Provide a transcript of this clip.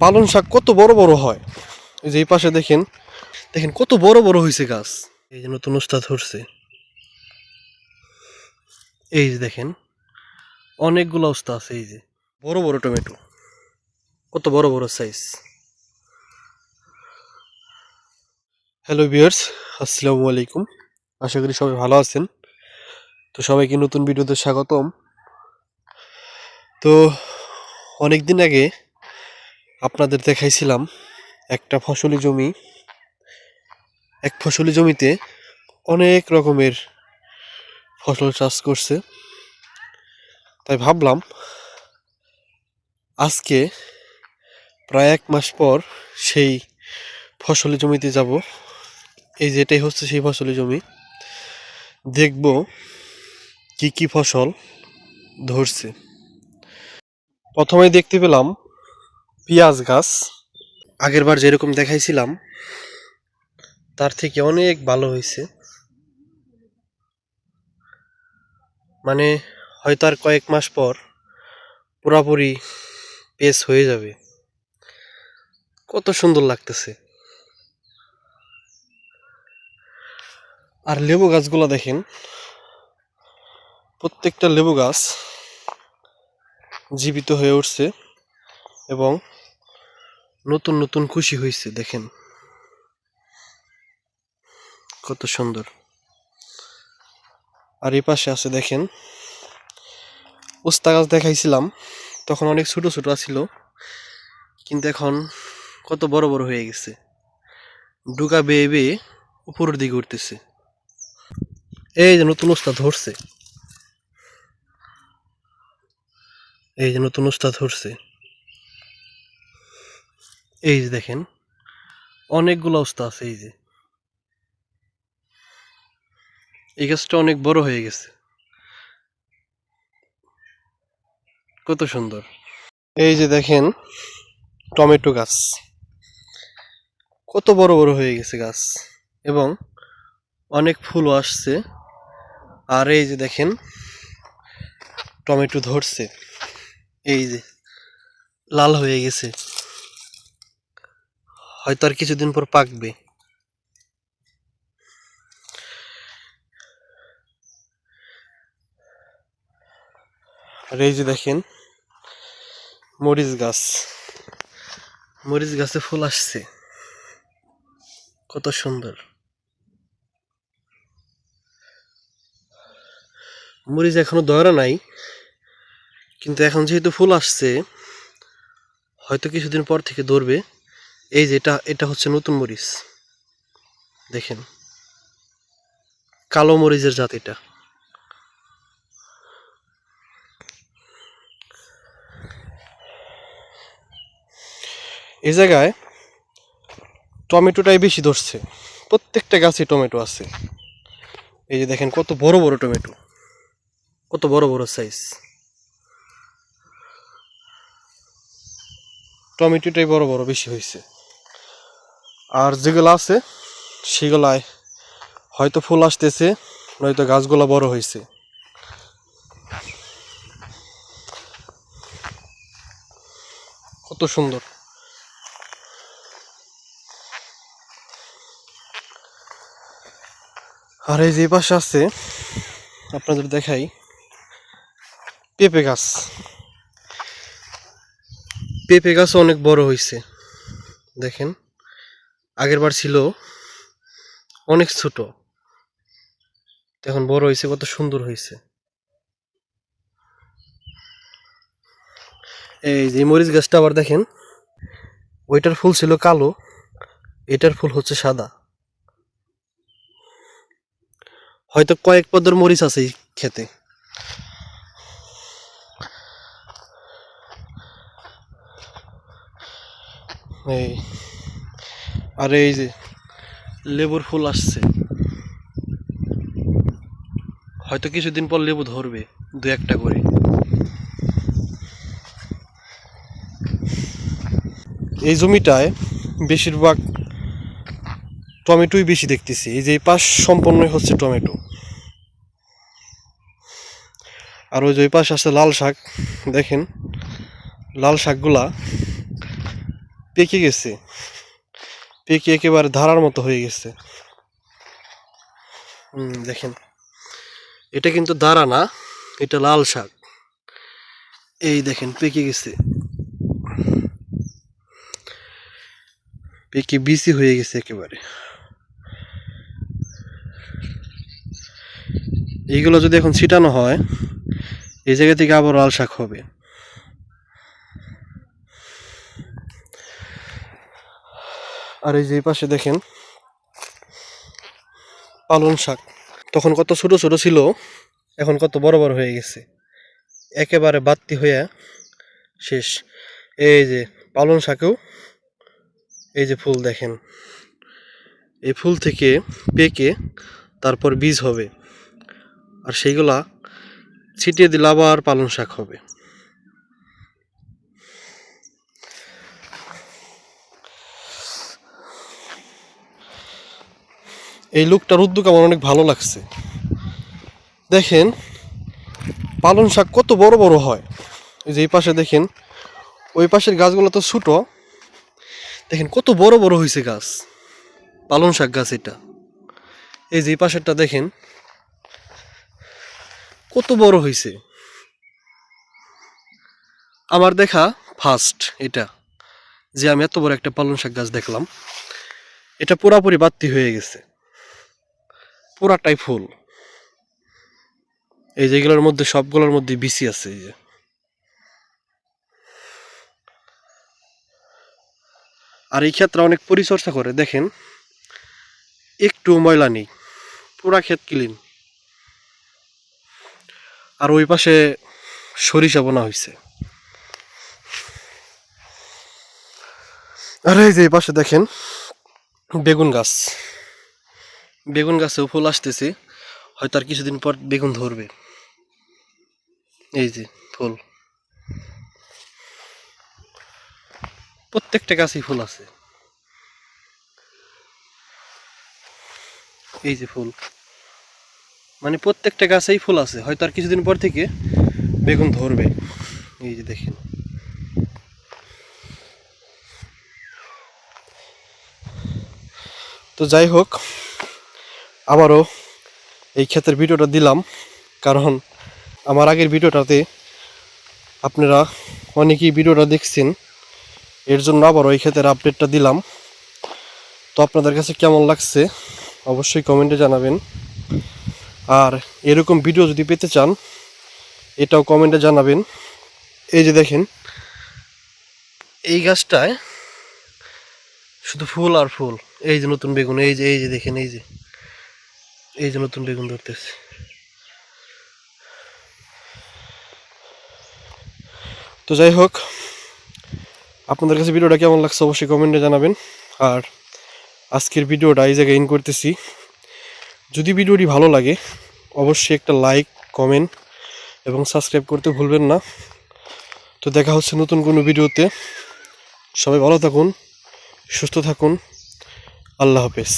পালং শাক কত বড় বড় হয়। এই যে এই পাশে দেখেন, দেখেন কত বড় বড় হয়েছে গাছ। এই যে নতুন উস্তা ধরছে, এই যে দেখেন অনেকগুলো উস্তা আছে। এই যে বড় বড় টমেটো, কত বড় বড় সাইজ। হ্যালো ভিউয়ার্স, আসসালামু আলাইকুম। আশা করি সবাই ভালো আছেন। তো সবাইকে নতুন ভিডিওতে স্বাগতম। তো অনেক দিন আগে আপনাদের দেখাইছিলাম একটা ফসলি জমি, এক ফসলি জমিতে অনেক রকমের ফসল চাষ করছে। তাই ভাবলাম আজকে প্রায় 1 মাস পর সেই ফসলি জমিতে যাব। এই যে এটাই হচ্ছে সেই ফসলি জমি, দেখব কি কি ফসল ধরছে। প্রথমেই দেখতে পেলাম পেঁয়াজ গাছ। আগেরবার যেরকম দেখাইছিলাম তার থেকে অনেক ভালো হয়েছে। মানে হয়তো আর কয়েক মাস পর পুরাপুরি পেঁয়াজ হয়ে যাবে। কত সুন্দর লাগতেছে। আর লেবু গাছগুলো দেখেন, প্রত্যেকটা লেবু গাছ জীবিত হয়ে উঠছে এবং নতুন নতুন খুশি হয়েছে। দেখেন কত সুন্দর। আর এই পাশে আছে দেখেন উস্তা গাছ দেখাইছিলাম, তখন অনেক ছোট ছোট ছিল, কিন্তু এখন কত বড় বড় হয়ে গেছে। ডুগা বেয়ে বেয়ে উপরের দিকে উঠতেছে। এই যে নতুন উস্তা ধরছে, এই যে নতুন উস্তা ধরছে। এই যে দেখেন অনেকগুলো উস্তা আছে। এই যে এই গাছটা অনেক বড় হয়ে গেছে, কত সুন্দর। এই যে দেখেন টমেটো গাছ, কত বড় বড় হয়ে গেছে গাছ এবং অনেক ফুলও আসছে। আর এই যে দেখেন টমেটো ধরছে, এই যে লাল হয়ে গেছে, হয়তো আর কিছুদিন পর পাকবে। আর এই যে দেখেন মরিচ গাছ, মরিচ গাছে ফুল আসছে, কত সুন্দর। মরিচ এখনো ধরা নাই, কিন্তু এখন যেহেতু ফুল আসছে হয়তো কিছুদিন পর থেকে ধরবে। এই যে এটা এটা হচ্ছে নতুন মরিচ, দেখেন কালো মরিচের জাত এটা। এই জায়গায় টমেটোটাই বেশি ধরছে, প্রত্যেকটা গাছে টমেটো আছে। এই যে দেখেন কত বড় বড় টমেটো, কত বড় বড় সাইজ। টমেটোটাই বড় বড় বেশি হয়েছে। আর যেগুলো আছে সেগুলায় হয়তো ফুল আসতেছে, নয়তো গাছগুলো বড় হয়েছে। কত সুন্দর। আর এই যে পাশে আছে, আপনাদের দেখাই, পেঁপে গাছ। পেঁপে গাছ অনেক বড় হয়েছে, দেখেন আগের বার ছিল অনেক ছোট, এখন বড় হয়েছে, কত সুন্দর হয়েছে। এই যে মরিচ গাছটা আবার দেখেন, ওইটার ফুল ছিল কালো, এটার ফুল হচ্ছে সাদা। হয়তো কয়েক পদের মরিচ আছে এই খেতে। এই আর এই যে লেবুর ফুল আসছে, হয়তো কিছুদিন পর লেবু ধরবে দু একটা করে। এই জমিটায় বেশিরভাগ টমেটোই বেশি দেখতেছি। এই যে এই পাশ সম্পূর্ণই হচ্ছে টমেটো। আর ওই যে ওই পাশে আছে লাল শাক, দেখেন লাল শাকগুলা পেকে গেছে, পেকে একেবারে ধারার মতো হয়ে গেছে। দেখেন, এটা কিন্তু দাঁড়া না, এটা লাল শাক। এই দেখেন পেকে গেছে, পেকে বিচি হয়ে গেছে একেবারে। এইগুলো যদি এখন ছিটানো হয়, এই জায়গা থেকে আবার লাল শাক হবে। আর এই যে পাশে দেখেন পালং শাক, তখন কত ছোট ছোট ছিল, এখন কত বড় বড় হয়ে গেছে, একেবারে বাত্তি হয়ে শেষ। এই যে পালং শাকেও এই যে ফুল দেখেন, এই ফুল থেকে পেকে তারপর বীজ হবে, আর সেইগুলা ছিটিয়ে দিলে আবার পালং শাক হবে। এই লোকটার উদ্যোগ আমার অনেক ভালো লাগছে। দেখেন পালং শাক কত বড় বড় হয়। এই যে এই পাশে দেখেন, ওই পাশের গাছগুলো তো ছোট, দেখেন কত বড় বড় হয়েছে গাছ, পালং শাক গাছ এটা। এই যে এই পাশেরটা দেখেন কত বড় হয়েছে। আমার দেখা ফার্স্ট এটা, যে আমি এত বড় একটা পালং শাক গাছ দেখলাম। এটা পুরাপুরি বাত্তি হয়ে গেছে, পুরাটাই ফুল। এই যেগুলোর মধ্যে সবগুলোর মধ্যে বিচি আছে। এই যে আর এই ক্ষেত্রে অনেক পরিচর্যা করে, দেখেন একটু ময়লা নেই, পুরা ক্ষেত ক্লিন। আর ওই পাশে সরিষা বোনা হয়েছে। আর এই যে এই পাশে দেখেন বেগুন গাছ, বেগুন গাছেও ফুল আসতেছে, হয়তো আর কিছুদিন পর বেগুন ধরবে। এই যে ফুল, প্রত্যেকটা গাছেই ফুল আছে। এই যে ফুল, মানে প্রত্যেকটা গাছেই ফুল আছে, হয়তো আর কিছুদিন পর থেকে বেগুন ধরবে। এই যে দেখেন, তো যাই হোক, আবারও এই ক্ষেতের ভিডিওটা দিলাম, কারণ আমার আগের ভিডিওটাতে আপনারা অনেকেই ভিডিওটা দেখছেন, এর জন্য আবারও এই ক্ষেতের আপডেটটা দিলাম। তো আপনাদের কাছে কেমন লাগছে অবশ্যই কমেন্টে জানাবেন, আর এরকম ভিডিও যদি পেতে চান এটাও কমেন্টে জানাবেন। এই যে দেখেন, এই গাছটায় শুধু ফুল আর ফুল। এই যে নতুন বেগুন, এই যে দেখেন, এই যে নতুন বেগুন ধরতেছে। তো যাই হোক, আপনাদের কাছে ভিডিওটা কেমন লাগছে অবশ্যই কমেন্টে জানাবেন। আর আজকের ভিডিওটা এই জায়গায় এন্ড করতেছি। যদি ভিডিওটি ভালো লাগে অবশ্যই একটা লাইক, কমেন্ট এবং সাবস্ক্রাইব করতে ভুলবেন না। তো দেখা হচ্ছে নতুন কোনো ভিডিওতে। সবাই ভালো থাকুন, সুস্থ থাকুন, আল্লাহ হাফেজ।